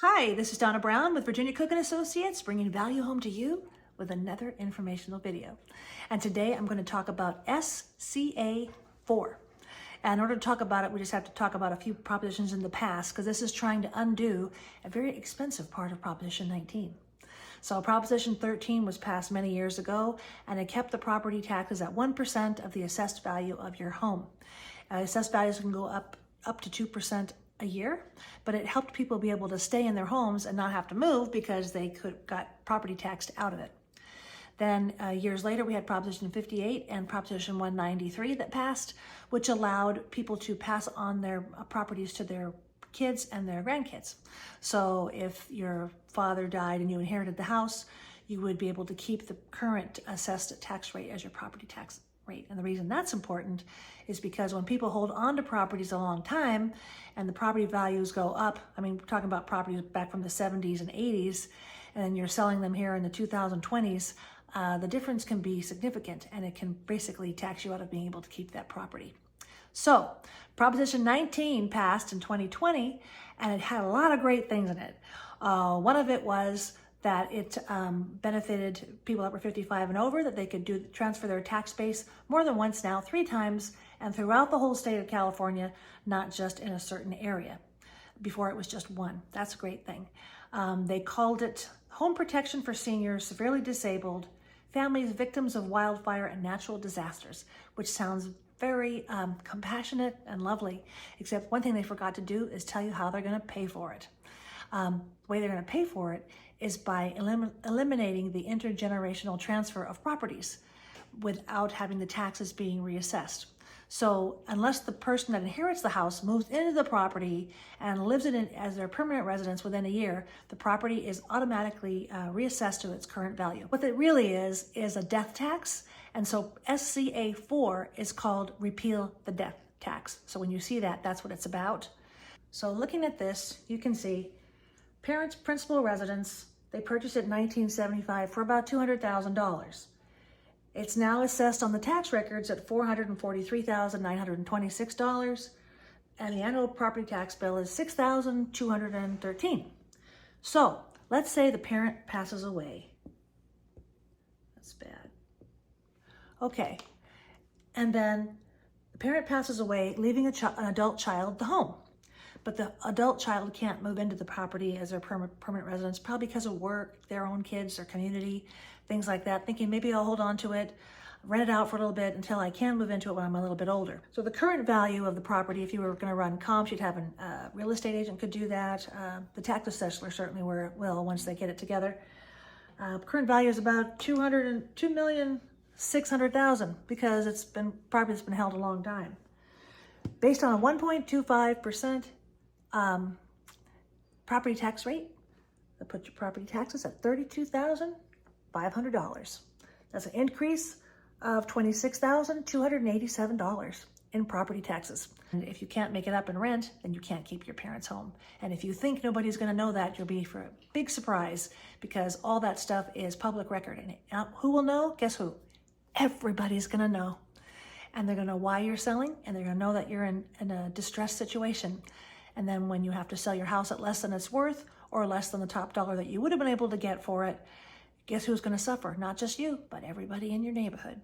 Hi, this is Donna Brown with Virginia Cook & Associates, bringing value home to you with another informational video. And today I'm going to talk about SCA 4. And in order to talk about it, we just have to talk about a few propositions in the past, because this is trying to undo a very expensive part of Proposition 19. So Proposition 13 was passed many years ago, and it kept the property taxes at 1% of the assessed value of your home. Assessed values can go up to 2% a year, but it helped people be able to stay in their homes and not have to move because they got property taxed out of it. Then years later, we had Proposition 58 and Proposition 193 that passed, which allowed people to pass on their properties to their kids and their grandkids. So if your father died and you inherited the house, you would be able to keep the current assessed tax rate as your property tax rate. And the reason that's important is because when people hold on to properties a long time and the property values go up, I mean, we're talking about properties back from the 70s and 80s, and you're selling them here in the 2020s, the difference can be significant, and it can basically tax you out of being able to keep that property. So Proposition 19 passed in 2020, and it had a lot of great things in it. One of it was that it benefited people that were 55 and over, that they could transfer their tax base more than once now, 3 times, and throughout the whole state of California, not just in a certain area. Before it was just one. That's a great thing. They called it Home Protection for Seniors, Severely Disabled, Families Victims of Wildfire and Natural Disasters, which sounds very compassionate and lovely, except one thing they forgot to do is tell you how they're going to pay for it. The way they're going to pay for it is by eliminating the intergenerational transfer of properties without having the taxes being reassessed. So unless the person that inherits the house moves into the property and lives in it as their permanent residence within a year, the property is automatically reassessed to its current value. What it really is a death tax. And so SCA 4 is called Repeal the Death Tax. So when you see that, that's what it's about. So looking at this, you can see parents' principal residence, they purchased it in 1975 for about $200,000. It's now assessed on the tax records at $443,926, and the annual property tax bill is $6,213. So let's say the parent passes away. That's bad. Okay, and then the parent passes away, leaving an adult child the home. But the adult child can't move into the property as their permanent residence, probably because of work, their own kids, their community, things like that, thinking maybe I'll hold on to it, rent it out for a little bit until I can move into it when I'm a little bit older. So the current value of the property, if you were going to run comps, you'd have a real estate agent could do that. The tax assessor certainly will once they get it together. Current value is about $2,600,000 because property's been held a long time. Based on a 1.25% property tax rate, that puts your property taxes at $32,500. That's an increase of $26,287 in property taxes. And if you can't make it up in rent, then you can't keep your parents' home. And if you think nobody's going to know that, you'll be for a big surprise, because all that stuff is public record. And who will know? Guess who? Everybody's going to know. And they're going to know why you're selling, and they're going to know that you're in a distressed situation. And then when you have to sell your house at less than it's worth, or less than the top dollar that you would have been able to get for it, guess who's going to suffer? Not just you, but everybody in your neighborhood.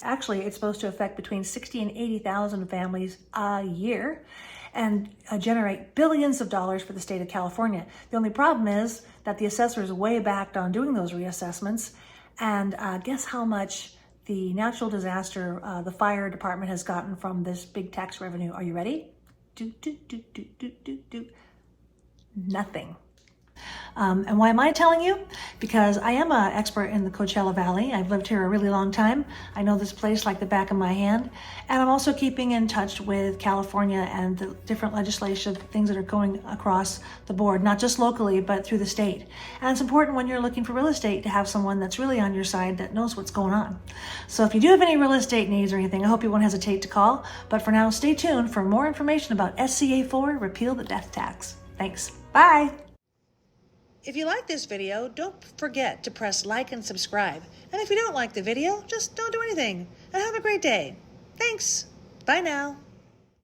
Actually, it's supposed to affect between 60 and 80,000 families a year and generate billions of dollars for the state of California. The only problem is that the assessor is way backed on doing those reassessments. And guess how much the natural disaster, the fire department has gotten from this big tax revenue. Are you ready? Nothing. And why am I telling you? Because I am an expert in the Coachella Valley. I've lived here a really long time. I know this place like the back of my hand. And I'm also keeping in touch with California and the different legislative things that are going across the board, not just locally, but through the state. And it's important when you're looking for real estate to have someone that's really on your side that knows what's going on. So if you do have any real estate needs or anything, I hope you won't hesitate to call. But for now, stay tuned for more information about SCA 4, Repeal the Death Tax. Thanks. Bye. If you like this video, don't forget to press like and subscribe. And if you don't like the video, just don't do anything. And have a great day. Thanks. Bye now.